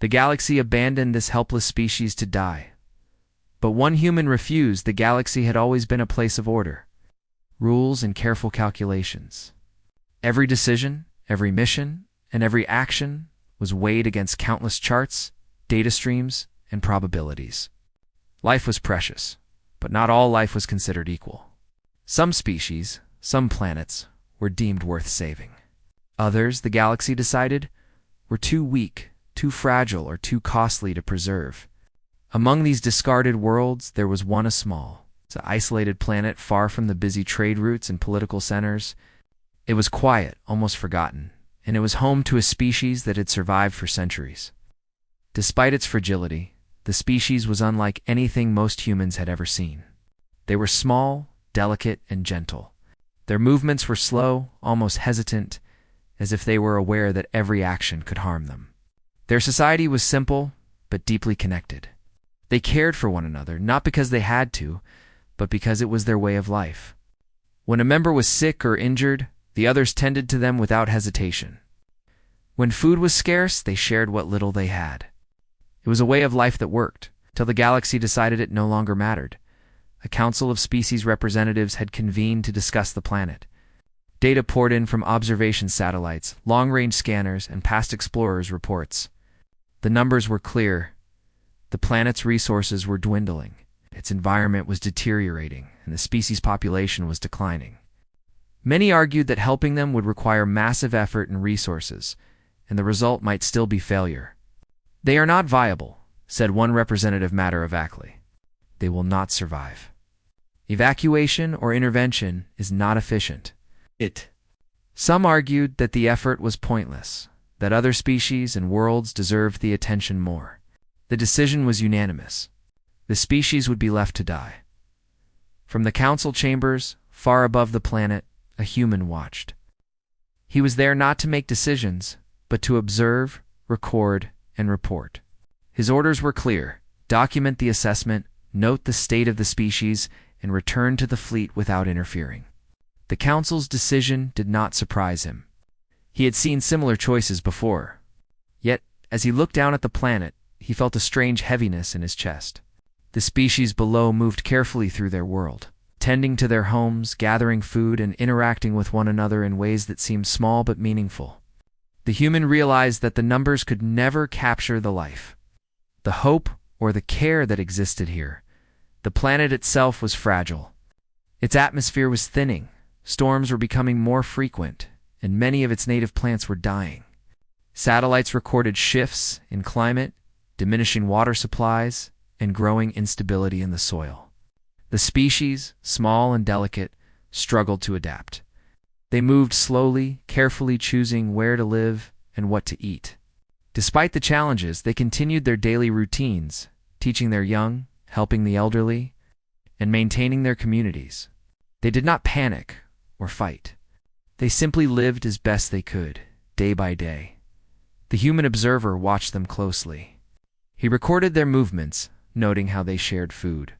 The galaxy abandoned this helpless species to die. But one human refused. The galaxy had always been a place of order, rules, and careful calculations. Every decision, every mission, and every action was weighed against countless charts, data streams, and probabilities. Life was precious, but not all life was considered equal. Some species, some planets, were deemed worth saving. Others, the galaxy decided, were too weak, too fragile, or too costly to preserve. Among these discarded worlds, there was one, a small, isolated planet far from the busy trade routes and political centers. It was quiet, almost forgotten, and it was home to a species that had survived for centuries. Despite its fragility, the species was unlike anything most humans had ever seen. They were small, delicate, and gentle. Their movements were slow, almost hesitant, as if they were aware that every action could harm them. Their society was simple, but deeply connected. They cared for one another, not because they had to, but because it was their way of life. When a member was sick or injured, the others tended to them without hesitation. When food was scarce, they shared what little they had. It was a way of life that worked, till the galaxy decided it no longer mattered. A council of species representatives had convened to discuss the planet. Data poured in from observation satellites, long-range scanners, and past explorers' reports. The numbers were clear. The planet's resources were dwindling. Its environment was deteriorating, and the species' population was declining. Many argued that helping them would require massive effort and resources, and the result might still be failure. "They are not viable," said one representative matter-of-factly. "They will not survive. Evacuation or intervention is not efficient." Some argued that the effort was pointless, that other species and worlds deserved the attention more. The decision was unanimous. The species would be left to die. From the council chambers, far above the planet, a human watched. He was there not to make decisions, but to observe, record, and report. His orders were clear: document the assessment, note the state of the species, and return to the fleet without interfering. The council's decision did not surprise him. He had seen similar choices before. Yet, as he looked down at the planet, he felt a strange heaviness in his chest. The species below moved carefully through their world, tending to their homes, gathering food, and interacting with one another in ways that seemed small but meaningful. The human realized that the numbers could never capture the life, the hope, or the care that existed here. The planet itself was fragile. Its atmosphere was thinning, storms were becoming more frequent, and many of its native plants were dying. Satellites recorded shifts in climate, diminishing water supplies, and growing instability in the soil. The species, small and delicate, struggled to adapt. They moved slowly, carefully choosing where to live and what to eat. Despite the challenges, they continued their daily routines, teaching their young, helping the elderly, and maintaining their communities. They did not panic or fight. They simply lived as best they could, day by day. The human observer watched them closely. He recorded their movements, noting how they shared food,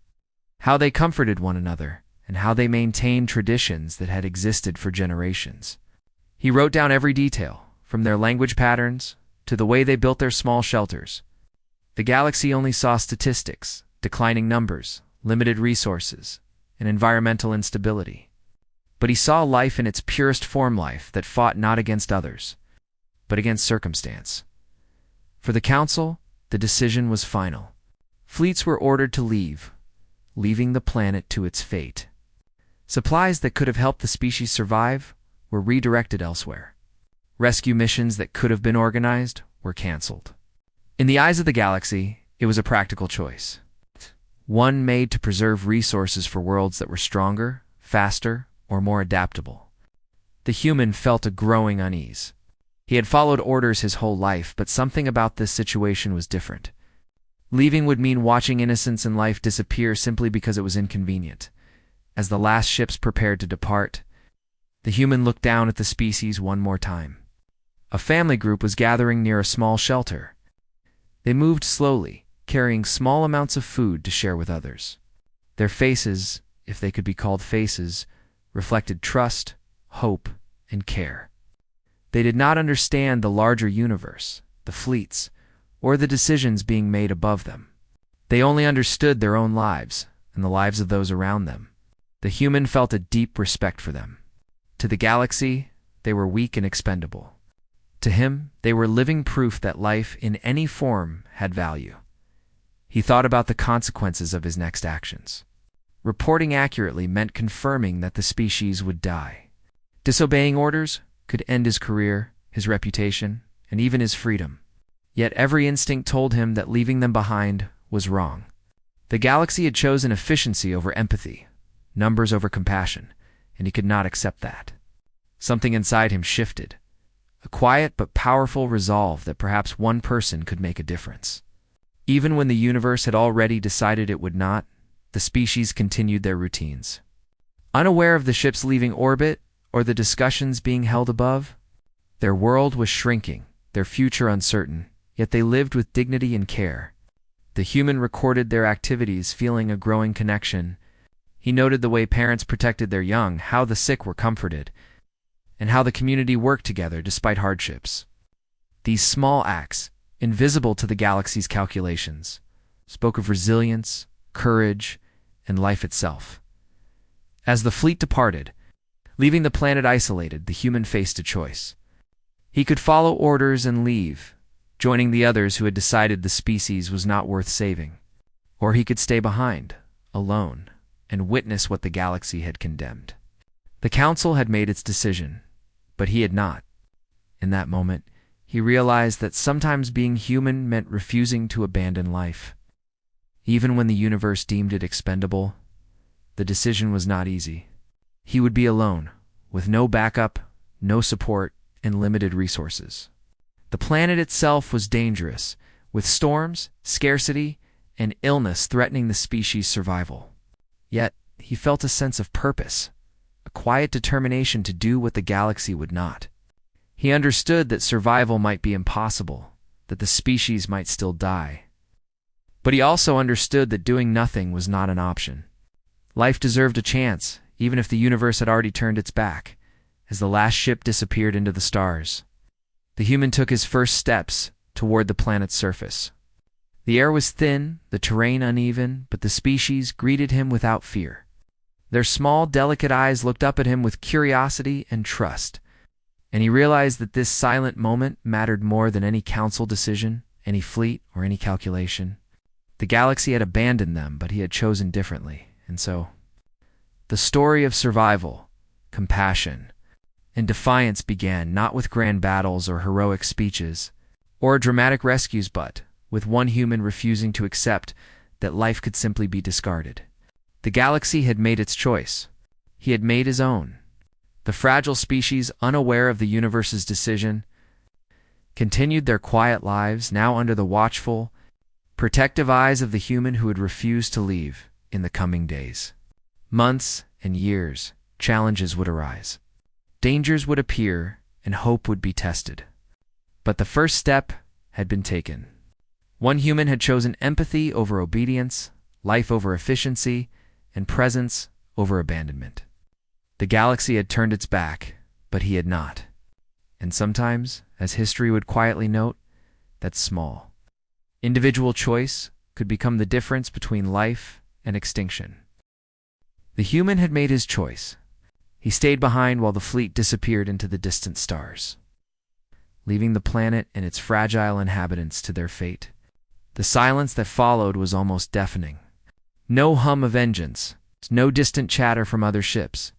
how they comforted one another, and how they maintained traditions that had existed for generations. He wrote down every detail, from their language patterns to the way they built their small shelters. The galaxy only saw statistics, declining numbers, limited resources, and environmental instability. But he saw life in its purest form, life that fought not against others, but against circumstance. For the council, the decision was final. Fleets were ordered to leave, leaving the planet to its fate. Supplies that could have helped the species survive were redirected elsewhere. Rescue missions that could have been organized were canceled. In the eyes of the galaxy, it was a practical choice. One made to preserve resources for worlds that were stronger, faster, or more adaptable. The human felt a growing unease. He had followed orders his whole life, but something about this situation was different. Leaving would mean watching innocence and life disappear simply because it was inconvenient. As the last ships prepared to depart, the human looked down at the species one more time. A family group was gathering near a small shelter. They moved slowly, carrying small amounts of food to share with others. Their faces, if they could be called faces, reflected trust, hope, and care. They did not understand the larger universe, the fleets, or the decisions being made above them. They only understood their own lives and the lives of those around them. The human felt a deep respect for them. To the galaxy, they were weak and expendable. To him, they were living proof that life in any form had value. He thought about the consequences of his next actions. Reporting accurately meant confirming that the species would die. Disobeying orders could end his career, his reputation, and even his freedom. Yet every instinct told him that leaving them behind was wrong. The galaxy had chosen efficiency over empathy, numbers over compassion, and he could not accept that. Something inside him shifted, a quiet but powerful resolve that perhaps one person could make a difference. Even when the universe had already decided it would not, the species continued their routines. Unaware of the ships leaving orbit or the discussions being held above, their world was shrinking, their future uncertain, yet they lived with dignity and care. The human recorded their activities, feeling a growing connection. He noted the way parents protected their young, how the sick were comforted, and how the community worked together despite hardships. These small acts, invisible to the galaxy's calculations, spoke of resilience, courage, and life itself. As the fleet departed, leaving the planet isolated, the human faced a choice. He could follow orders and leave, joining the others who had decided the species was not worth saving. Or he could stay behind, alone, and witness what the galaxy had condemned. The council had made its decision, but he had not. In that moment, he realized that sometimes being human meant refusing to abandon life. Even when the universe deemed it expendable, the decision was not easy. He would be alone, with no backup, no support, and limited resources. The planet itself was dangerous, with storms, scarcity, and illness threatening the species' survival. Yet, he felt a sense of purpose, a quiet determination to do what the galaxy would not. He understood that survival might be impossible, that the species might still die. But he also understood that doing nothing was not an option. Life deserved a chance, even if the universe had already turned its back, as the last ship disappeared into the stars. The human took his first steps toward the planet's surface. The air was thin, the terrain uneven, but the species greeted him without fear. Their small, delicate eyes looked up at him with curiosity and trust, and he realized that this silent moment mattered more than any council decision, any fleet, or any calculation. The galaxy had abandoned them, but he had chosen differently, and so the story of survival, compassion, and defiance began not with grand battles or heroic speeches, or dramatic rescues, but with one human refusing to accept that life could simply be discarded. The galaxy had made its choice. He had made his own. The fragile species, unaware of the universe's decision, continued their quiet lives, now under the watchful, protective eyes of the human who had refused to leave. In the coming days, months, and years, challenges would arise. Dangers would appear, and hope would be tested. But the first step had been taken. One human had chosen empathy over obedience, life over efficiency, and presence over abandonment. The galaxy had turned its back, but he had not. And sometimes, as history would quietly note, that's small. Individual choice could become the difference between life and extinction. The human had made his choice. He stayed behind while the fleet disappeared into the distant stars, leaving the planet and its fragile inhabitants to their fate. The silence that followed was almost deafening. No hum of engines, no distant chatter from other ships.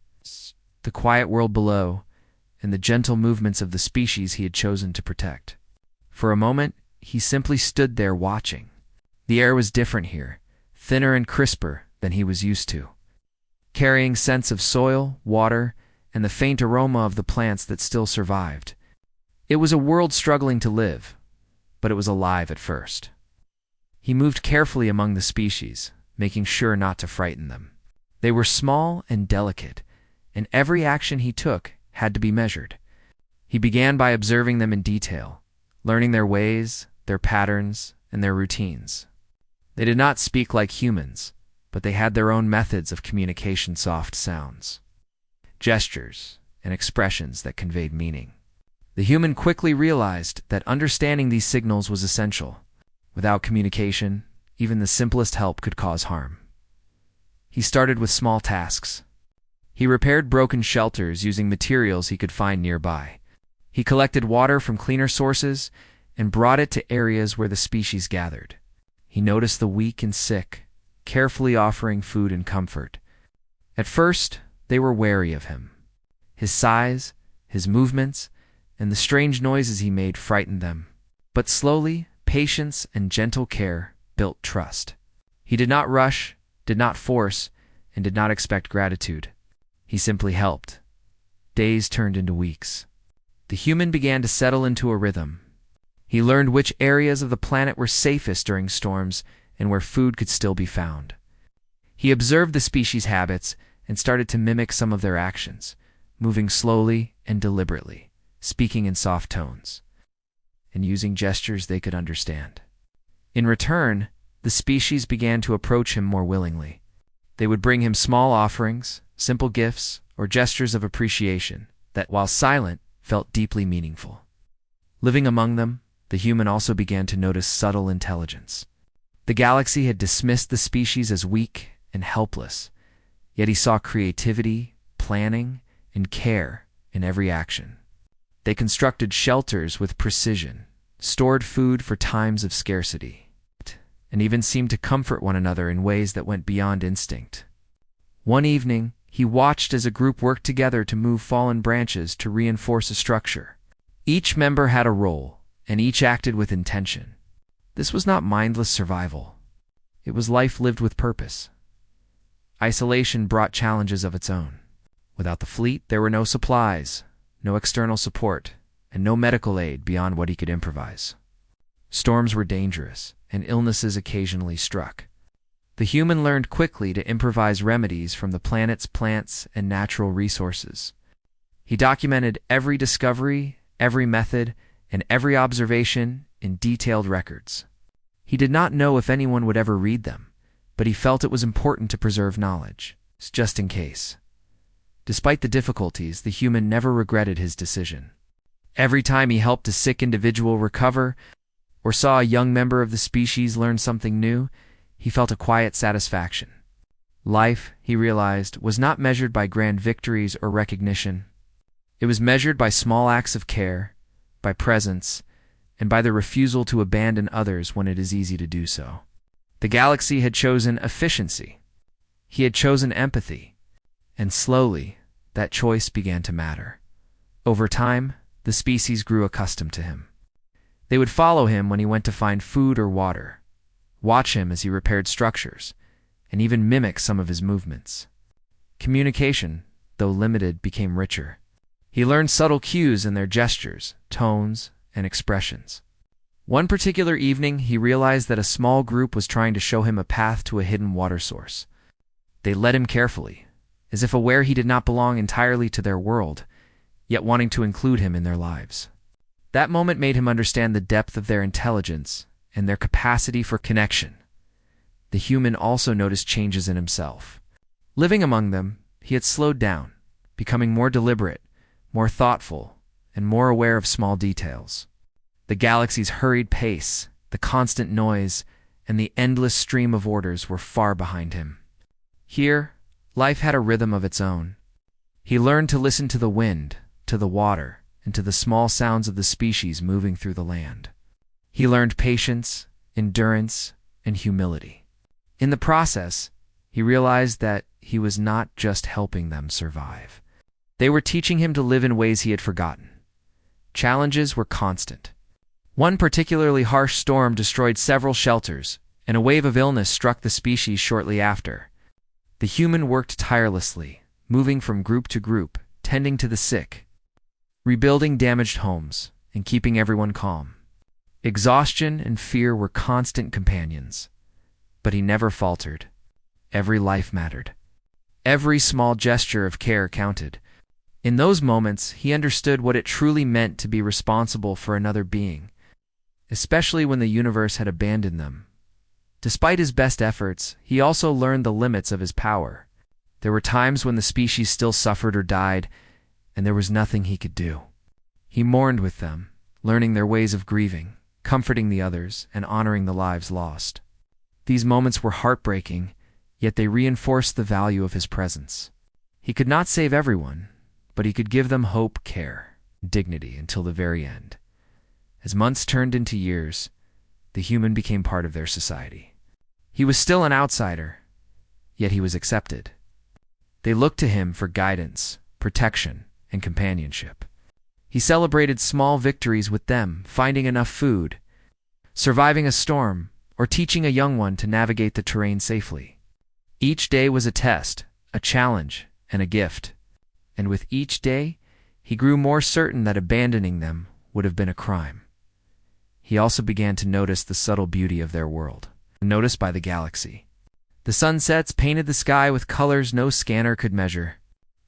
The quiet world below, and the gentle movements of the species he had chosen to protect. For a moment, he simply stood there watching. The air was different here, thinner and crisper than he was used to, carrying scents of soil, water, and the faint aroma of the plants that still survived. It was a world struggling to live, but it was alive at first. He moved carefully among the species, making sure not to frighten them. They were small and delicate, and every action he took had to be measured. He began by observing them in detail, learning their ways, their patterns, and their routines. They did not speak like humans, but they had their own methods of communication, soft sounds, gestures, and expressions that conveyed meaning. The human quickly realized that understanding these signals was essential. Without communication, even the simplest help could cause harm. He started with small tasks. He repaired broken shelters using materials he could find nearby. He collected water from cleaner sources and brought it to areas where the species gathered. He noticed the weak and sick, carefully offering food and comfort. At first, they were wary of him. His size, his movements, and the strange noises he made frightened them. But slowly, patience and gentle care built trust. He did not rush, did not force, and did not expect gratitude. He simply helped. Days turned into weeks. The human began to settle into a rhythm. He learned which areas of the planet were safest during storms and where food could still be found. He observed the species' habits and started to mimic some of their actions, moving slowly and deliberately, speaking in soft tones, and using gestures they could understand. In return, the species began to approach him more willingly. They would bring him small offerings, simple gifts, or gestures of appreciation that, while silent, felt deeply meaningful. Living among them, the human also began to notice subtle intelligence. The galaxy had dismissed the species as weak and helpless, yet he saw creativity, planning, and care in every action. They constructed shelters with precision, stored food for times of scarcity, and even seemed to comfort one another in ways that went beyond instinct. One evening, he watched as a group worked together to move fallen branches to reinforce a structure. Each member had a role, and each acted with intention. This was not mindless survival. It was life lived with purpose. Isolation brought challenges of its own. Without the fleet, there were no supplies, no external support, and no medical aid beyond what he could improvise. Storms were dangerous, and illnesses occasionally struck. The human learned quickly to improvise remedies from the planet's plants and natural resources. He documented every discovery, every method, and every observation in detailed records. He did not know if anyone would ever read them, but he felt it was important to preserve knowledge, just in case. Despite the difficulties, the human never regretted his decision. Every time he helped a sick individual recover or saw a young member of the species learn something new, he felt a quiet satisfaction. Life, he realized, was not measured by grand victories or recognition. It was measured by small acts of care, by presence, and by the refusal to abandon others when it is easy to do so. The galaxy had chosen efficiency. He had chosen empathy. And slowly, that choice began to matter. Over time, the species grew accustomed to him. They would follow him when he went to find food or water, watch him as he repaired structures, and even mimic some of his movements. Communication, though limited, became richer. He learned subtle cues in their gestures, tones, and expressions. One particular evening, he realized that a small group was trying to show him a path to a hidden water source. They led him carefully, as if aware he did not belong entirely to their world, yet wanting to include him in their lives. That moment made him understand the depth of their intelligence and their capacity for connection. The human also noticed changes in himself. Living among them, he had slowed down, becoming more deliberate, more thoughtful, and more aware of small details. The galaxy's hurried pace, the constant noise, and the endless stream of orders were far behind him. Here, life had a rhythm of its own. He learned to listen to the wind, to the water, and to the small sounds of the species moving through the land. He learned patience, endurance, and humility. In the process, he realized that he was not just helping them survive. They were teaching him to live in ways he had forgotten. Challenges were constant. One particularly harsh storm destroyed several shelters, and a wave of illness struck the species shortly after. The human worked tirelessly, moving from group to group, tending to the sick, rebuilding damaged homes, and keeping everyone calm. Exhaustion and fear were constant companions, but he never faltered. Every life mattered. Every small gesture of care counted. In those moments, he understood what it truly meant to be responsible for another being, especially when the universe had abandoned them. Despite his best efforts, he also learned the limits of his power. There were times when the species still suffered or died, and there was nothing he could do. He mourned with them, learning their ways of grieving, comforting the others, and honoring the lives lost. These moments were heartbreaking, yet they reinforced the value of his presence. He could not save everyone, but he could give them hope, care, dignity until the very end. As months turned into years, the human became part of their society. He was still an outsider, yet he was accepted. They looked to him for guidance, protection, and companionship. He celebrated small victories with them, finding enough food, surviving a storm, or teaching a young one to navigate the terrain safely. Each day was a test, a challenge, and a gift. And with each day, he grew more certain that abandoning them would have been a crime. He also began to notice the subtle beauty of their world, noticed by the galaxy. The sunsets painted the sky with colors no scanner could measure.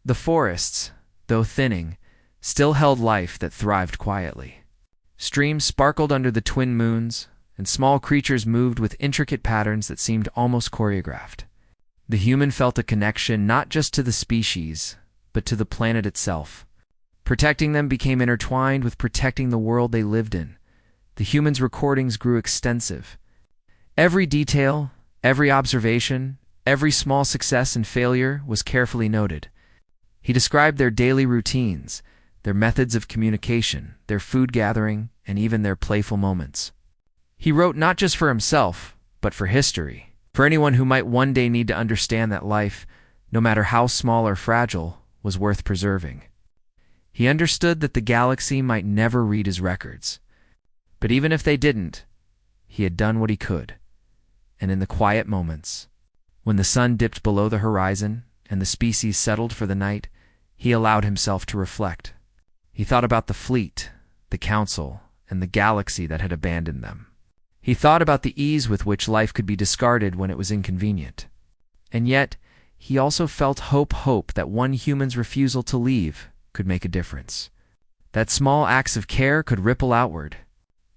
The forests, though thinning, still held life that thrived quietly. Streams sparkled under the twin moons, and small creatures moved with intricate patterns that seemed almost choreographed. The human felt a connection not just to the species, but to the planet itself. Protecting them became intertwined with protecting the world they lived in. The human's recordings grew extensive. Every detail, every observation, every small success and failure was carefully noted. He described their daily routines, their methods of communication, their food gathering, and even their playful moments. He wrote not just for himself, but for history, for anyone who might one day need to understand that life, no matter how small or fragile, was worth preserving. He understood that the galaxy might never read his records. But even if they didn't, he had done what he could. And in the quiet moments, when the sun dipped below the horizon and the species settled for the night, he allowed himself to reflect. He thought about the fleet, the council, and the galaxy that had abandoned them. He thought about the ease with which life could be discarded when it was inconvenient. And yet, he also felt hope that one human's refusal to leave could make a difference. That small acts of care could ripple outward,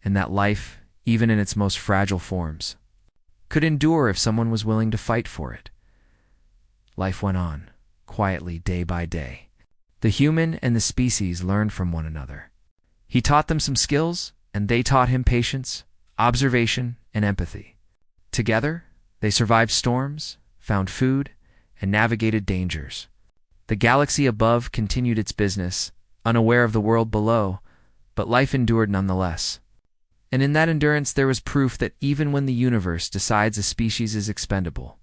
and that life, even in its most fragile forms, could endure if someone was willing to fight for it. Life went on, quietly day by day. The human and the species learned from one another. He taught them some skills, and they taught him patience, observation, and empathy. Together, they survived storms, found food, and navigated dangers. The galaxy above continued its business, unaware of the world below, but life endured nonetheless. And in that endurance there was proof that even when the universe decides a species is expendable,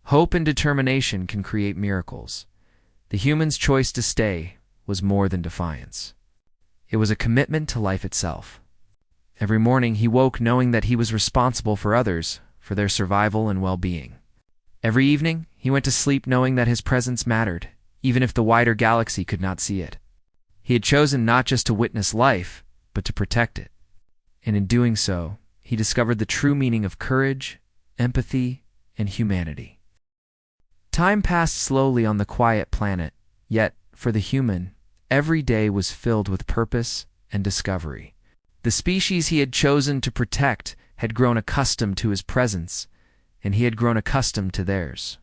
hope and determination can create miracles. The human's choice to stay was more than defiance. It was a commitment to life itself. Every morning he woke knowing that he was responsible for others, for their survival and well-being. Every evening he went to sleep knowing that his presence mattered, even if the wider galaxy could not see it. He had chosen not just to witness life, but to protect it. And in doing so, he discovered the true meaning of courage, empathy, and humanity. Time passed slowly on the quiet planet, yet, for the human, every day was filled with purpose and discovery. The species he had chosen to protect had grown accustomed to his presence, and he had grown accustomed to theirs.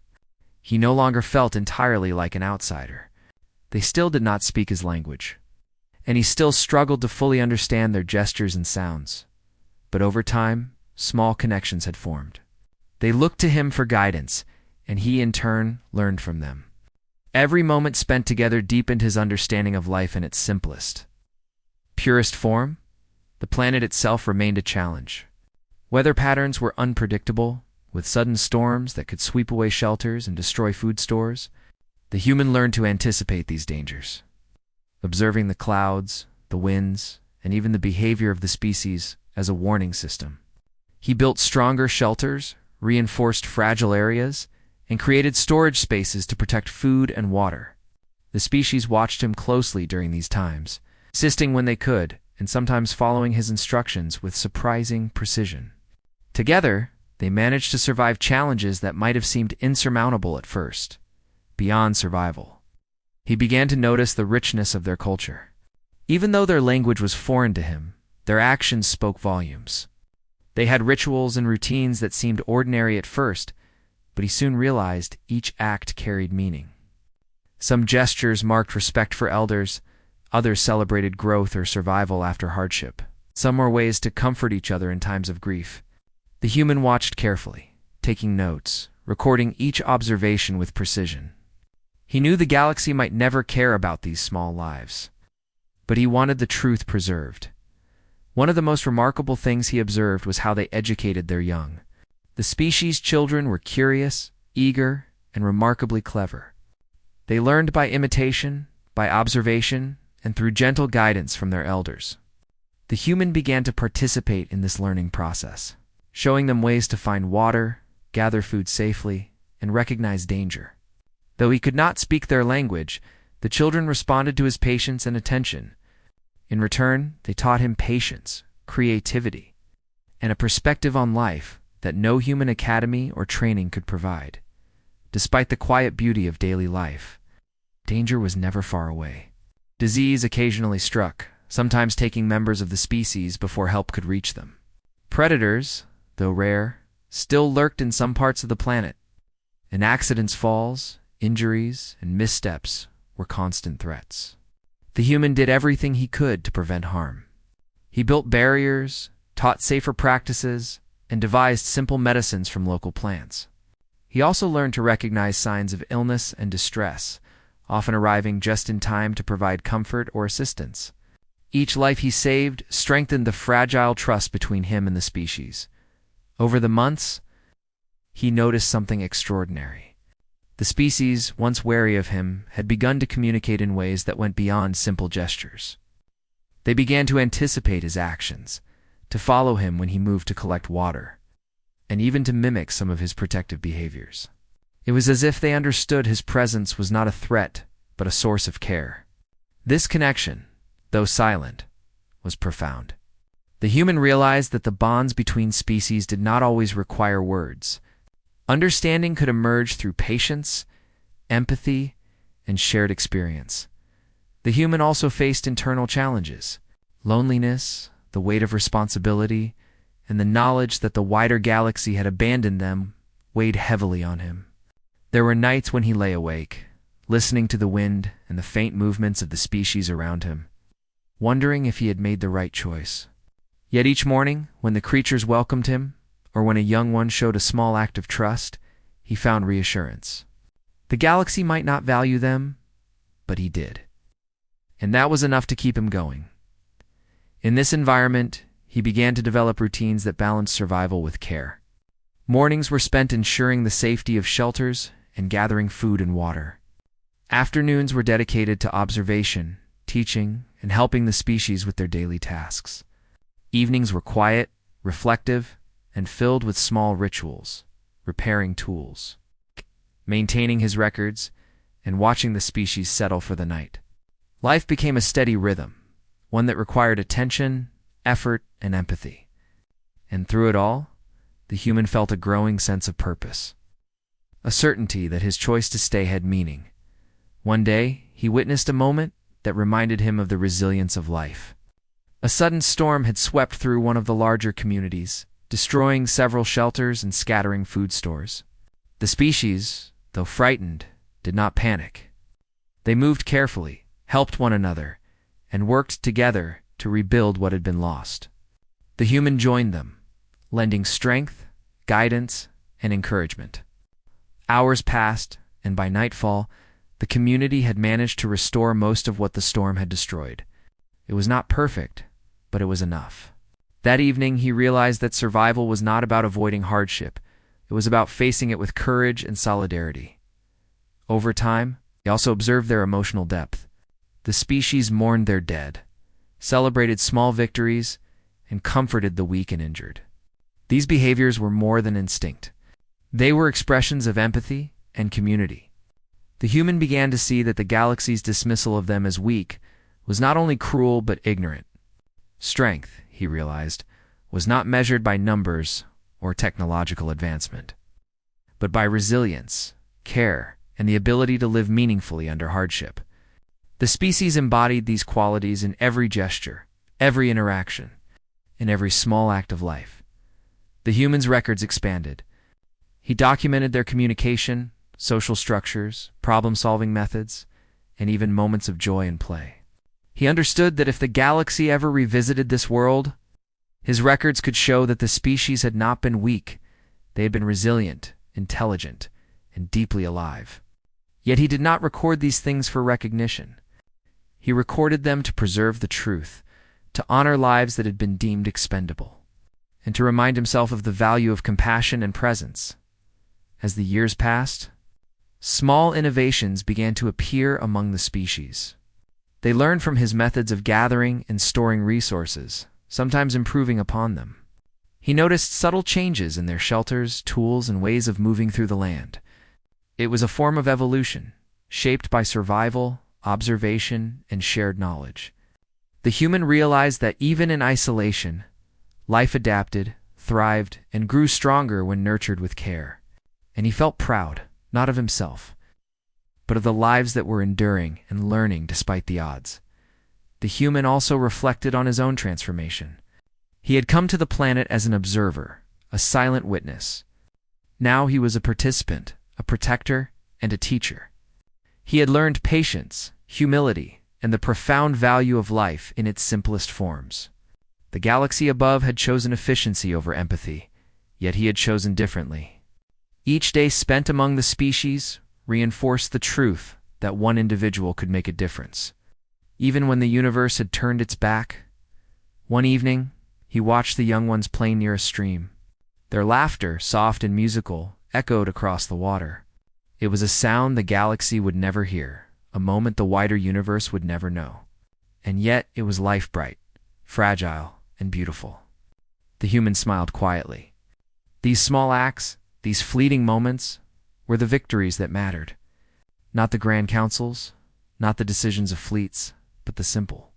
He no longer felt entirely like an outsider. They still did not speak his language, and he still struggled to fully understand their gestures and sounds. But over time, small connections had formed. They looked to him for guidance, and he in turn learned from them. Every moment spent together deepened his understanding of life in its simplest, purest form. The planet itself remained a challenge. Weather patterns were unpredictable, with sudden storms that could sweep away shelters and destroy food stores. The human learned to anticipate these dangers, observing the clouds, the winds, and even the behavior of the species as a warning system. He built stronger shelters, reinforced fragile areas, and created storage spaces to protect food and water. The species watched him closely during these times, assisting when they could, and sometimes following his instructions with surprising precision. Together, they managed to survive challenges that might have seemed insurmountable at first, beyond survival. He began to notice the richness of their culture. Even though their language was foreign to him, their actions spoke volumes. They had rituals and routines that seemed ordinary at first, but he soon realized each act carried meaning. Some gestures marked respect for elders, others celebrated growth or survival after hardship. Some were ways to comfort each other in times of grief. The human watched carefully, taking notes, recording each observation with precision. He knew the galaxy might never care about these small lives, but he wanted the truth preserved. One of the most remarkable things he observed was how they educated their young. The species' children were curious, eager, and remarkably clever. They learned by imitation, by observation, and through gentle guidance from their elders. The human began to participate in this learning process, showing them ways to find water, gather food safely, and recognize danger. Though he could not speak their language, the children responded to his patience and attention. In return, they taught him patience, creativity, and a perspective on life that no human academy or training could provide. Despite the quiet beauty of daily life, danger was never far away. Disease occasionally struck, sometimes taking members of the species before help could reach them. Predators, though rare, still lurked in some parts of the planet, and accidents, falls, injuries, and missteps were constant threats. The human did everything he could to prevent harm. He built barriers, taught safer practices, and devised simple medicines from local plants. He also learned to recognize signs of illness and distress, often arriving just in time to provide comfort or assistance. Each life he saved strengthened the fragile trust between him and the species. Over the months, he noticed something extraordinary. The species, once wary of him, had begun to communicate in ways that went beyond simple gestures. They began to anticipate his actions, to follow him when he moved to collect water, and even to mimic some of his protective behaviors. It was as if they understood his presence was not a threat, but a source of care. This connection, though silent, was profound. The human realized that the bonds between species did not always require words. Understanding could emerge through patience, empathy, and shared experience. The human also faced internal challenges: loneliness, the weight of responsibility, and the knowledge that the wider galaxy had abandoned them weighed heavily on him. There were nights when he lay awake, listening to the wind and the faint movements of the species around him, wondering if he had made the right choice. Yet each morning, when the creatures welcomed him, or when a young one showed a small act of trust, he found reassurance. The galaxy might not value them, but he did. And that was enough to keep him going. In this environment, he began to develop routines that balanced survival with care. Mornings were spent ensuring the safety of shelters and gathering food and water. Afternoons were dedicated to observation, teaching, and helping the species with their daily tasks. Evenings were quiet, reflective, and filled with small rituals, repairing tools, maintaining his records, and watching the species settle for the night. Life became a steady rhythm, one that required attention, effort, and empathy. And through it all, the human felt a growing sense of purpose, a certainty that his choice to stay had meaning. One day, he witnessed a moment that reminded him of the resilience of life. A sudden storm had swept through one of the larger communities, destroying several shelters and scattering food stores. The species, though frightened, did not panic. They moved carefully, helped one another, and worked together to rebuild what had been lost. The human joined them, lending strength, guidance, and encouragement. Hours passed, and by nightfall, the community had managed to restore most of what the storm had destroyed. It was not perfect, but it was enough. That evening, he realized that survival was not about avoiding hardship. It was about facing it with courage and solidarity. Over time, he also observed their emotional depth. The species mourned their dead, celebrated small victories, and comforted the weak and injured. These behaviors were more than instinct. They were expressions of empathy and community. The human began to see that the galaxy's dismissal of them as weak was not only cruel but ignorant. Strength, he realized, was not measured by numbers or technological advancement, but by resilience, care, and the ability to live meaningfully under hardship. The species embodied these qualities in every gesture, every interaction, in every small act of life. The human's records expanded. He documented their communication, social structures, problem-solving methods, and even moments of joy and play. He understood that if the galaxy ever revisited this world, His records could show that the species had not been weak. They had been resilient, intelligent, and deeply alive. Yet he did not record these things for recognition. He recorded them to preserve the truth, to honor lives that had been deemed expendable, and to remind himself of the value of compassion and presence. As the years passed, small innovations began to appear among the species. They learned from his methods of gathering and storing resources, sometimes improving upon them. He noticed subtle changes in their shelters, tools, and ways of moving through the land. It was a form of evolution, shaped by survival, observation, and shared knowledge. The human realized that even in isolation, life adapted, thrived, and grew stronger when nurtured with care. And he felt proud, not of himself, but of the lives that were enduring and learning despite the odds. The human also reflected on his own transformation. He had come to the planet as an observer, a silent witness. Now he was a participant, a protector, and a teacher. He had learned patience, humility, and the profound value of life in its simplest forms. The galaxy above had chosen efficiency over empathy, yet he had chosen differently. Each day spent among the species reinforced the truth that one individual could make a difference. Even when the universe had turned its back, one evening, he watched the young ones play near a stream. Their laughter, soft and musical, echoed across the water. It was a sound the galaxy would never hear, a moment the wider universe would never know. And yet it was life-bright, fragile, and beautiful. The human smiled quietly. These small acts, these fleeting moments, were the victories that mattered. Not the grand councils, not the decisions of fleets, but the simple,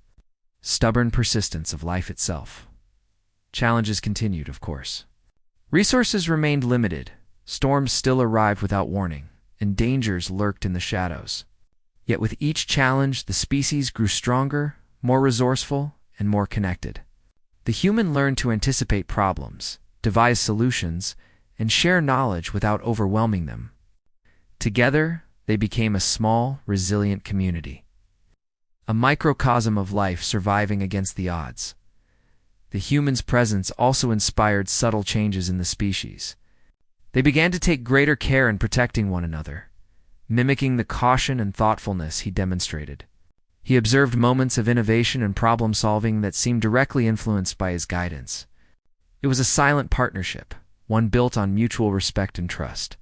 stubborn persistence of life itself. Challenges continued, of course. Resources remained limited, storms still arrived without warning, and dangers lurked in the shadows. Yet with each challenge, the species grew stronger, more resourceful, and more connected. The human learned to anticipate problems, devise solutions, and share knowledge without overwhelming them. Together, they became a small, resilient community, a microcosm of life surviving against the odds. The human's presence also inspired subtle changes in the species. They began to take greater care in protecting one another, mimicking the caution and thoughtfulness he demonstrated. He observed moments of innovation and problem-solving that seemed directly influenced by his guidance. It was a silent partnership, one built on mutual respect and trust.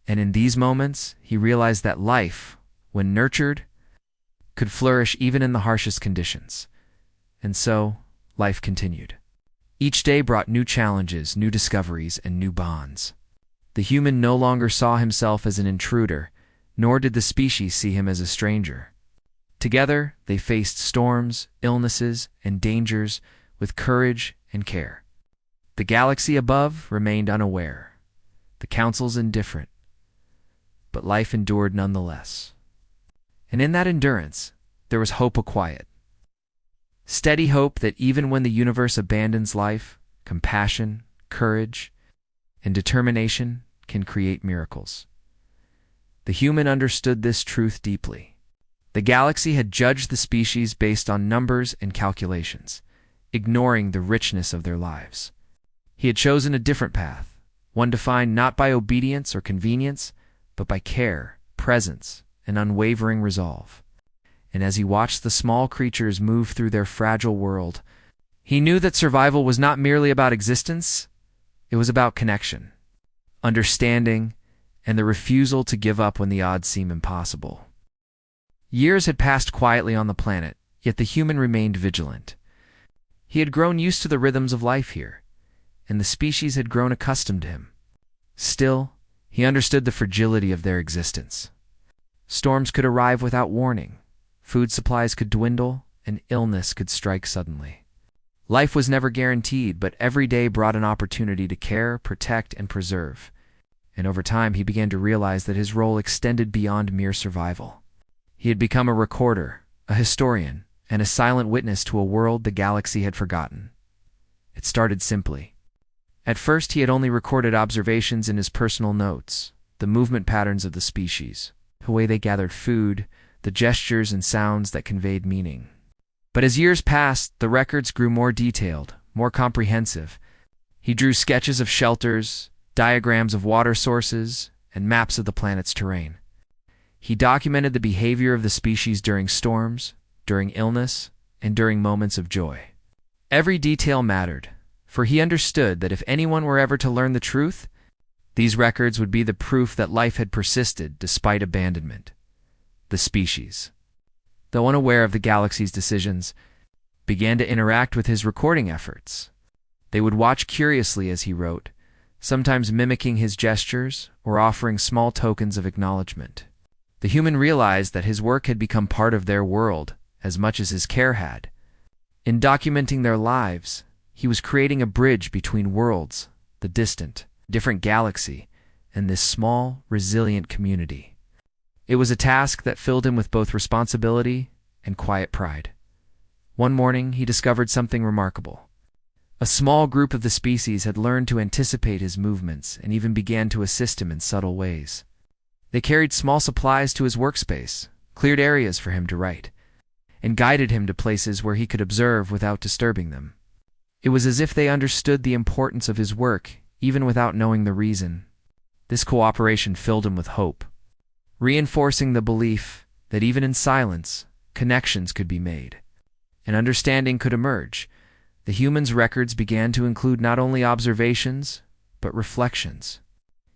And in these moments, he realized that life, when nurtured, could flourish even in the harshest conditions. And so, life continued. Each day brought new challenges, new discoveries, and new bonds. The human no longer saw himself as an intruder, nor did the species see him as a stranger. Together, they faced storms, illnesses, and dangers with courage and care. The galaxy above remained unaware, the councils indifferent, but life endured nonetheless. And in that endurance, there was hope aquiet. Steady hope that even when the universe abandons life, compassion, courage, and determination can create miracles. The human understood this truth deeply. The galaxy had judged the species based on numbers and calculations, ignoring the richness of their lives. He had chosen a different path, one defined not by obedience or convenience, but by care, presence, and unwavering resolve. And as he watched the small creatures move through their fragile world, he knew that survival was not merely about existence, it was about connection, understanding, and the refusal to give up when the odds seem impossible. Years had passed quietly on the planet, yet the human remained vigilant. He had grown used to the rhythms of life here, and the species had grown accustomed to him. Still, he understood the fragility of their existence. Storms could arrive without warning, food supplies could dwindle, and illness could strike suddenly. Life was never guaranteed, but every day brought an opportunity to care, protect, and preserve. And over time, he began to realize that his role extended beyond mere survival. He had become a recorder, a historian, and a silent witness to a world the galaxy had forgotten. It started simply. At first, he had only recorded observations in his personal notes, the movement patterns of the species, the way they gathered food, the gestures and sounds that conveyed meaning. But as years passed, the records grew more detailed, more comprehensive. He drew sketches of shelters, diagrams of water sources, and maps of the planet's terrain. He documented the behavior of the species during storms, during illness, and during moments of joy. Every detail mattered, for he understood that if anyone were ever to learn the truth, these records would be the proof that life had persisted despite abandonment. The species, though unaware of the galaxy's decisions, began to interact with his recording efforts. They would watch curiously as he wrote, sometimes mimicking his gestures or offering small tokens of acknowledgement. The human realized that his work had become part of their world as much as his care had. In documenting their lives, he was creating a bridge between worlds, the distant, different galaxy, and this small, resilient community. It was a task that filled him with both responsibility and quiet pride. One morning, he discovered something remarkable. A small group of the species had learned to anticipate his movements and even began to assist him in subtle ways. They carried small supplies to his workspace, cleared areas for him to write, and guided him to places where he could observe without disturbing them. It was as if they understood the importance of his work, even without knowing the reason. This cooperation filled him with hope, reinforcing the belief that even in silence, connections could be made. An understanding could emerge. The human's records began to include not only observations, but reflections.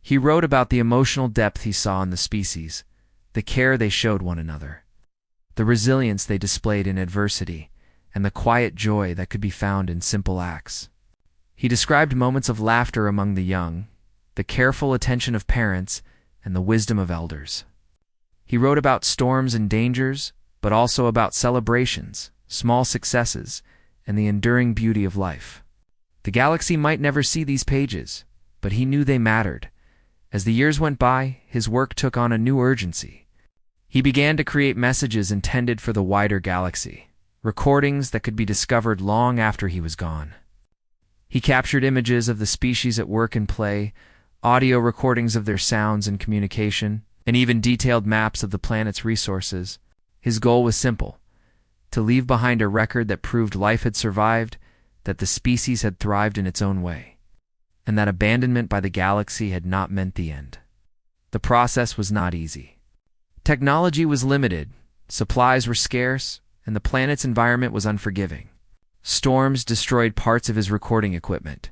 He wrote about the emotional depth he saw in the species, the care they showed one another, the resilience they displayed in adversity, and the quiet joy that could be found in simple acts. He described moments of laughter among the young, the careful attention of parents, and the wisdom of elders. He wrote about storms and dangers, but also about celebrations, small successes, and the enduring beauty of life. The galaxy might never see these pages, but he knew they mattered. As the years went by, his work took on a new urgency. He began to create messages intended for the wider galaxy, recordings that could be discovered long after he was gone. He captured images of the species at work and play, audio recordings of their sounds and communication, and even detailed maps of the planet's resources. His goal was simple: to leave behind a record that proved life had survived, that the species had thrived in its own way, and that abandonment by the galaxy had not meant the end. The process was not easy. Technology was limited, supplies were scarce, and the planet's environment was unforgiving. Storms destroyed parts of his recording equipment.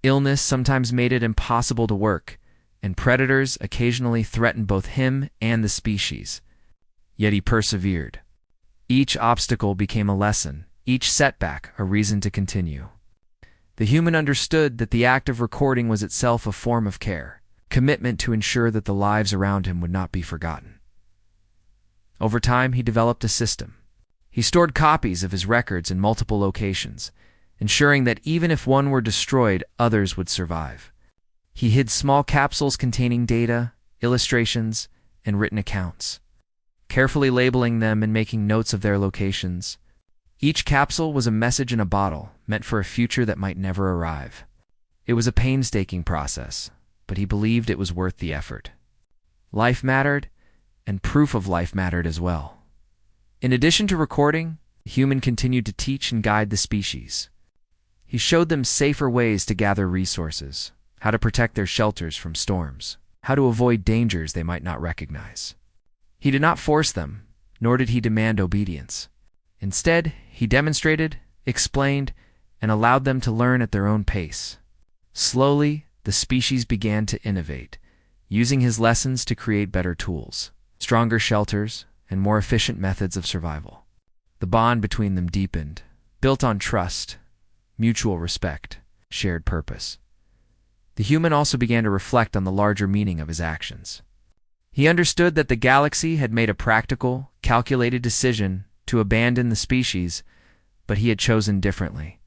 Illness sometimes made it impossible to work, and predators occasionally threatened both him and the species. Yet he persevered. Each obstacle became a lesson, each setback a reason to continue. The human understood that the act of recording was itself a form of care, commitment to ensure that the lives around him would not be forgotten. Over time, he developed a system. He stored copies of his records in multiple locations, ensuring that even if one were destroyed, others would survive. He hid small capsules containing data, illustrations, and written accounts, carefully labeling them and making notes of their locations. Each capsule was a message in a bottle, meant for a future that might never arrive. It was a painstaking process, but he believed it was worth the effort. Life mattered, and proof of life mattered as well. In addition to recording, the human continued to teach and guide the species. He showed them safer ways to gather resources, how to protect their shelters from storms, how to avoid dangers they might not recognize. He did not force them, nor did he demand obedience. Instead, he demonstrated, explained, and allowed them to learn at their own pace. Slowly, the species began to innovate, using his lessons to create better tools, stronger shelters, and more efficient methods of survival. The bond between them deepened, built on trust, mutual respect, shared purpose. The human also began to reflect on the larger meaning of his actions. He understood that the galaxy had made a practical, calculated decision to abandon the species, but he had chosen differently.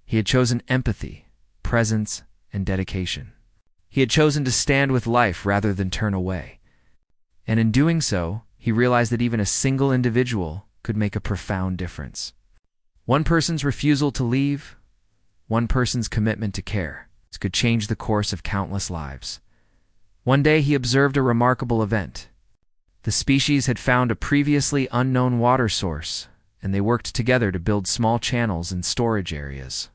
He had chosen empathy, presence, and dedication. He had chosen to stand with life rather than turn away. And in doing so, he realized that even a single individual could make a profound difference. One person's refusal to leave, one person's commitment to care, could change the course of countless lives. One day he observed a remarkable event. The species had found a previously unknown water source, and they worked together to build small channels and storage areas.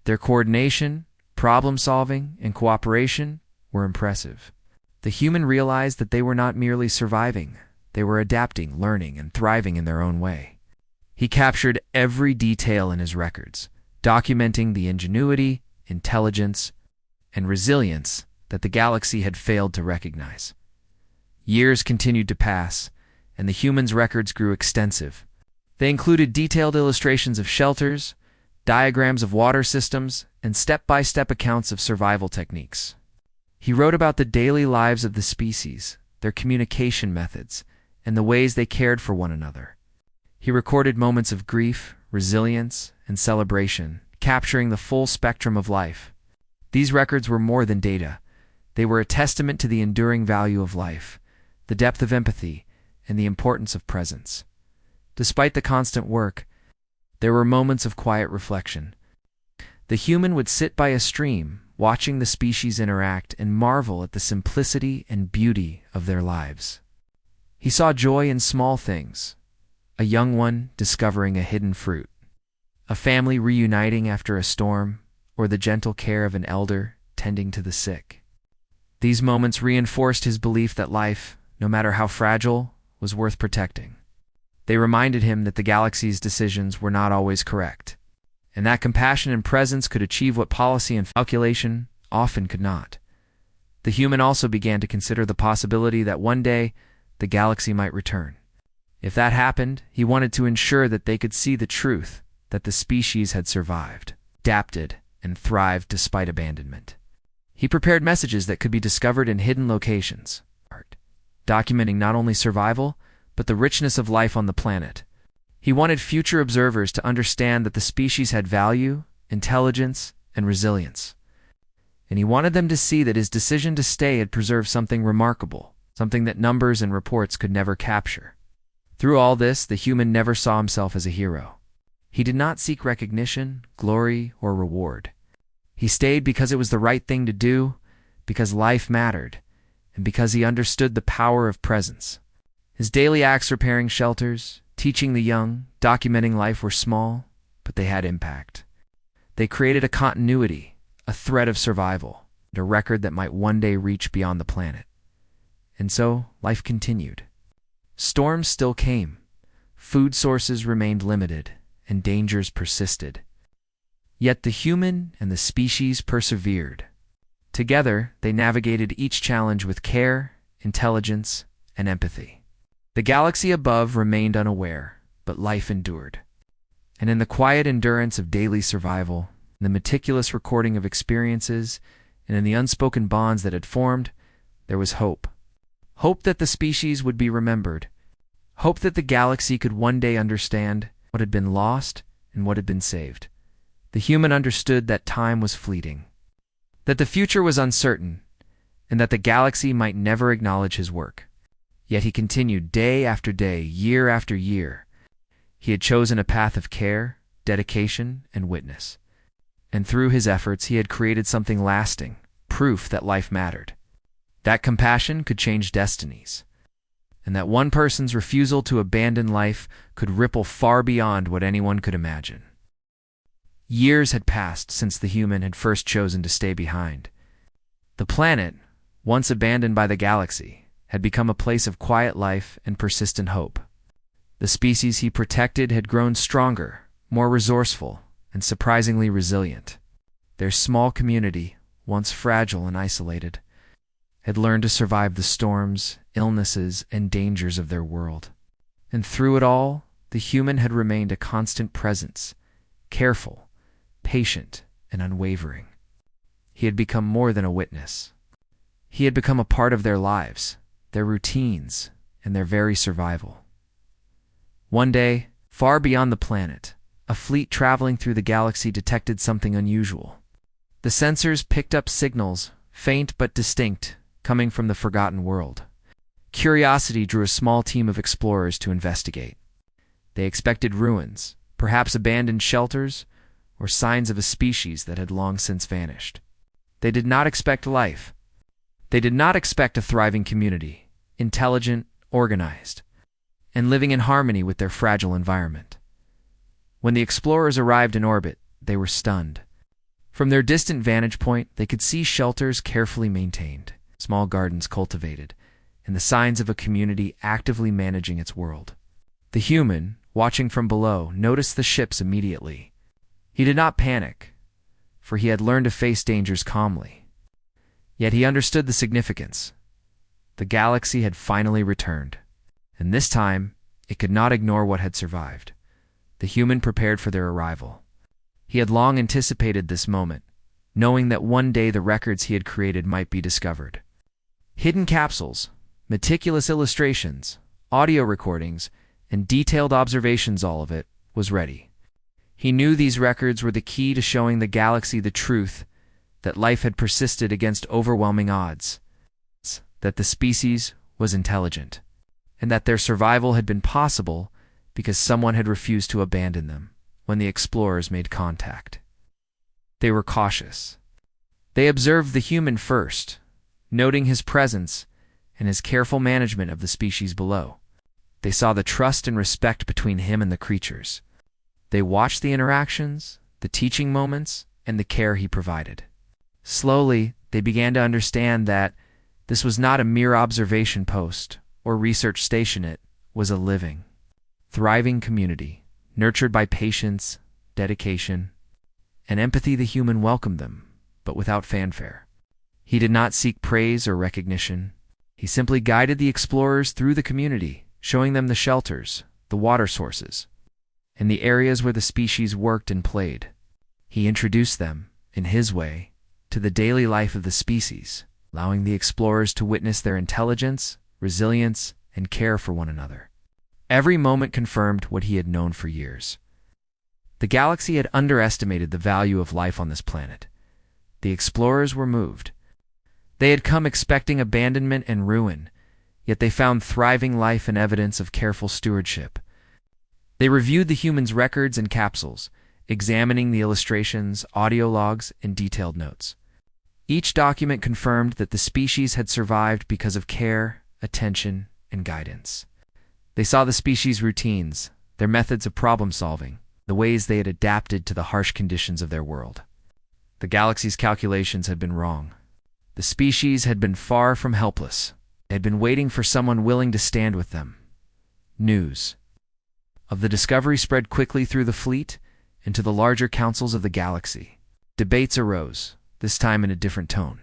Their coordination, problem-solving, and cooperation were impressive. The human realized that they were not merely surviving, they were adapting, learning, and thriving in their own way. He captured every detail in his records, documenting the ingenuity, intelligence, and resilience that the galaxy had failed to recognize. Years continued to pass, and the humans' records grew extensive. They included detailed illustrations of shelters, diagrams of water systems, and step-by-step accounts of survival techniques. He wrote about the daily lives of the species, their communication methods, and the ways they cared for one another. He recorded moments of grief, resilience, and celebration, capturing the full spectrum of life. These records were more than data. They were a testament to the enduring value of life, the depth of empathy, and the importance of presence. Despite the constant work, there were moments of quiet reflection. The human would sit by a stream, watching the species interact and marvel at the simplicity and beauty of their lives. He saw joy in small things, a young one discovering a hidden fruit, a family reuniting after a storm, or the gentle care of an elder tending to the sick. These moments reinforced his belief that life, no matter how fragile, was worth protecting. They reminded him that the galaxy's decisions were not always correct, and that compassion and presence could achieve what policy and calculation often could not. The human also began to consider the possibility that one day the galaxy might return. If that happened, he wanted to ensure that they could see the truth, that the species had survived, adapted, and thrived despite abandonment. He prepared messages that could be discovered in hidden locations, documenting not only survival, but the richness of life on the planet. He wanted future observers to understand that the species had value, intelligence, and resilience. And he wanted them to see that his decision to stay had preserved something remarkable, something that numbers and reports could never capture. Through all this, the human never saw himself as a hero. He did not seek recognition, glory, or reward. He stayed because it was the right thing to do, because life mattered, and because he understood the power of presence. His daily acts repairing shelters, teaching the young, documenting life were small, but they had impact. They created a continuity, a thread of survival, and a record that might one day reach beyond the planet. And so, life continued. Storms still came, food sources remained limited, and dangers persisted. Yet the human and the species persevered. Together, they navigated each challenge with care, intelligence, and empathy. The galaxy above remained unaware, but life endured. And in the quiet endurance of daily survival, in the meticulous recording of experiences, and in the unspoken bonds that had formed, there was hope. Hope that the species would be remembered. Hope that the galaxy could one day understand what had been lost and what had been saved. The human understood that time was fleeting, that the future was uncertain, and that the galaxy might never acknowledge his work. Yet he continued day after day, year after year. He had chosen a path of care, dedication, and witness. And through his efforts, he had created something lasting, proof that life mattered, that compassion could change destinies, and that one person's refusal to abandon life could ripple far beyond what anyone could imagine. Years had passed since the human had first chosen to stay behind. The planet, once abandoned by the galaxy, had become a place of quiet life and persistent hope. The species he protected had grown stronger, more resourceful, and surprisingly resilient. Their small community, once fragile and isolated, had learned to survive the storms, illnesses, and dangers of their world. And through it all, the human had remained a constant presence, careful, patient, and unwavering. He had become more than a witness. He had become a part of their lives, their routines, and their very survival. One day, far beyond the planet, a fleet traveling through the galaxy detected something unusual. The sensors picked up signals, faint but distinct, coming from the forgotten world. Curiosity drew a small team of explorers to investigate. They expected ruins, perhaps abandoned shelters, or signs of a species that had long since vanished. They did not expect life. They did not expect a thriving community, intelligent, organized, and living in harmony with their fragile environment. When the explorers arrived in orbit, they were stunned. From their distant vantage point, they could see shelters carefully maintained, small gardens cultivated, and the signs of a community actively managing its world. The human, watching from below, noticed the ships immediately. He did not panic, for he had learned to face dangers calmly. Yet he understood the significance. The galaxy had finally returned, and this time it could not ignore what had survived. The human prepared for their arrival. He had long anticipated this moment, knowing that one day the records he had created might be discovered. Hidden capsules, meticulous illustrations, audio recordings, and detailed observations, all of it was ready. He knew these records were the key to showing the galaxy the truth that life had persisted against overwhelming odds, that the species was intelligent, and that their survival had been possible because someone had refused to abandon them when the explorers made contact. They were cautious. They observed the human first, noting his presence and his careful management of the species below. They saw the trust and respect between him and the creatures. They watched the interactions, the teaching moments, and the care he provided. Slowly, they began to understand that this was not a mere observation post or research station. It was a living, thriving community, nurtured by patience, dedication, and empathy. The human welcomed them, but without fanfare. He did not seek praise or recognition. He simply guided the explorers through the community, showing them the shelters, the water sources, and the areas where the species worked and played. He introduced them, in his way, to the daily life of the species, allowing the explorers to witness their intelligence, resilience, and care for one another. Every moment confirmed what he had known for years. The galaxy had underestimated the value of life on this planet. The explorers were moved. They had come expecting abandonment and ruin, yet they found thriving life and evidence of careful stewardship. They reviewed the humans' records and capsules, examining the illustrations, audio logs, and detailed notes. Each document confirmed that the species had survived because of care, attention, and guidance. They saw the species' routines, their methods of problem-solving, the ways they had adapted to the harsh conditions of their world. The galaxy's calculations had been wrong. The species had been far from helpless. They had been waiting for someone willing to stand with them. News of the discovery spread quickly through the fleet and to the larger councils of the galaxy. Debates arose, this time in a different tone.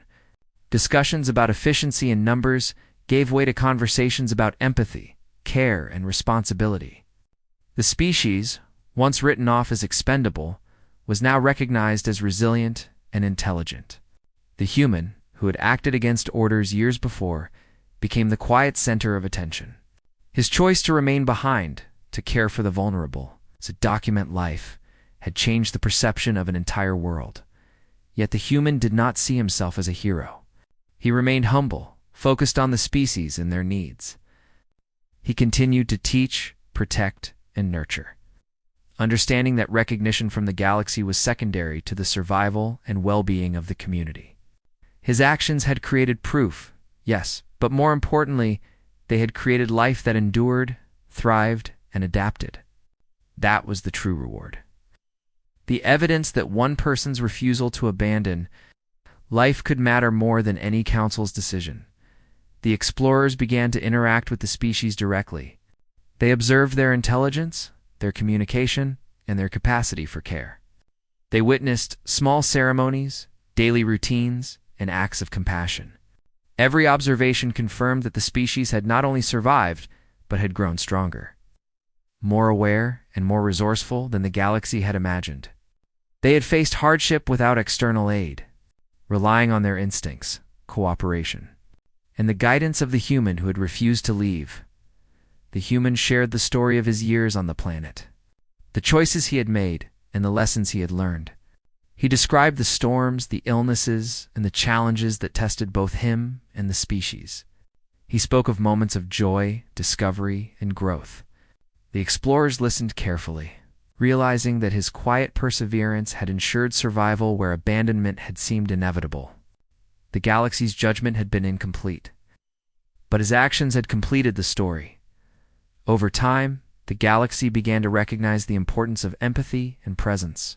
Discussions about efficiency and numbers gave way to conversations about empathy, care, and responsibility. The species, once written off as expendable, was now recognized as resilient and intelligent. The human, who had acted against orders years before, became the quiet center of attention. His choice to remain behind, to care for the vulnerable, to document life, had changed the perception of an entire world. Yet the human did not see himself as a hero. He remained humble, focused on the species and their needs. He continued to teach, protect, and nurture, understanding that recognition from the galaxy was secondary to the survival and well-being of the community. His actions had created proof, yes, but more importantly, they had created life that endured, thrived, and adapted. That was the true reward. The evidence that one person's refusal to abandon life could matter more than any council's decision. The explorers began to interact with the species directly. They observed their intelligence, their communication, and their capacity for care. They witnessed small ceremonies, daily routines, and acts of compassion. Every observation confirmed that the species had not only survived, but had grown stronger, more aware and more resourceful than the galaxy had imagined. They had faced hardship without external aid, relying on their instincts, cooperation, and the guidance of the human who had refused to leave. The human shared the story of his years on the planet, the choices he had made, and the lessons he had learned. He described the storms, the illnesses, and the challenges that tested both him and the species. He spoke of moments of joy, discovery, and growth. The explorers listened carefully, realizing that his quiet perseverance had ensured survival where abandonment had seemed inevitable. The galaxy's judgment had been incomplete, but his actions had completed the story. Over time, the galaxy began to recognize the importance of empathy and presence.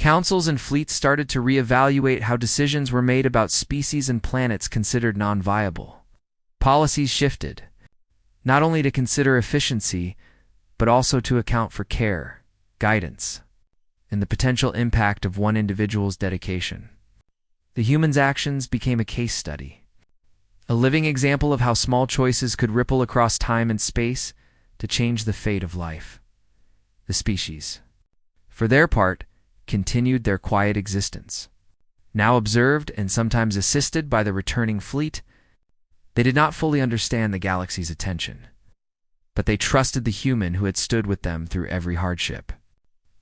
Councils and fleets started to reevaluate how decisions were made about species and planets considered non-viable. Policies shifted, not only to consider efficiency, but also to account for care, guidance, and the potential impact of one individual's dedication. The human's actions became a case study, a living example of how small choices could ripple across time and space to change the fate of life. The species, for their part, continued their quiet existence. Now observed and sometimes assisted by the returning fleet, they did not fully understand the galaxy's attention, but they trusted the human who had stood with them through every hardship.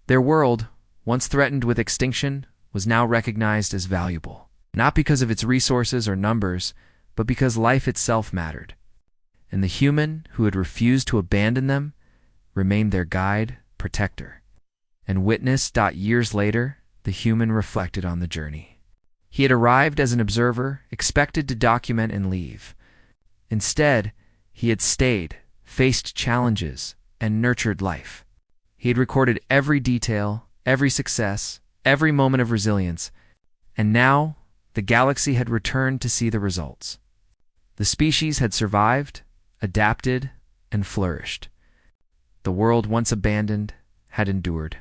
Their world, once threatened with extinction, was now recognized as valuable, not because of its resources or numbers, but because life itself mattered. And the human who had refused to abandon them remained their guide, protector. And witness. Years later, the human reflected on the journey. He had arrived as an observer, expected to document and leave. Instead, he had stayed, faced challenges, and nurtured life. He had recorded every detail, every success, every moment of resilience, and now the galaxy had returned to see the results. The species had survived, adapted, and flourished. The world once abandoned had endured.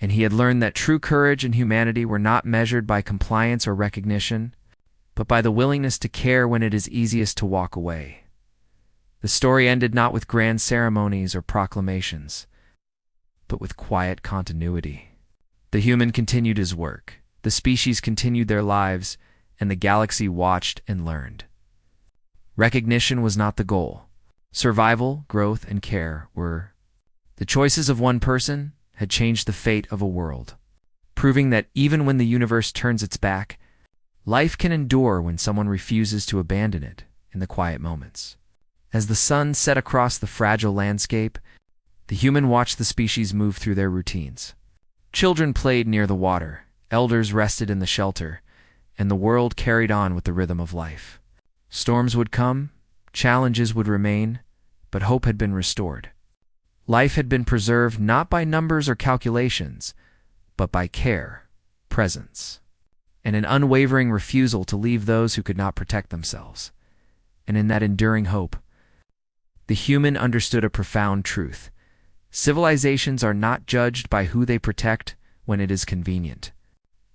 And he had learned that true courage and humanity were not measured by compliance or recognition, but by the willingness to care when it is easiest to walk away. The story ended not with grand ceremonies or proclamations, but with quiet continuity. The human continued his work, the species continued their lives, and the galaxy watched and learned. Recognition was not the goal. Survival, growth, and care were. The choices of one person had changed the fate of a world, proving that even when the universe turns its back, life can endure when someone refuses to abandon it in the quiet moments. As the sun set across the fragile landscape, the human watched the species move through their routines. Children played near the water, elders rested in the shelter, and the world carried on with the rhythm of life. Storms would come, challenges would remain, but hope had been restored. Life had been preserved not by numbers or calculations, but by care, presence, and an unwavering refusal to leave those who could not protect themselves. And in that enduring hope, the human understood a profound truth. Civilizations are not judged by who they protect when it is convenient,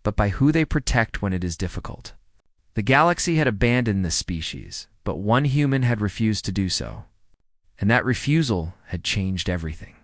but by who they protect when it is difficult. The galaxy had abandoned this species, but one human had refused to do so. And that refusal had changed everything.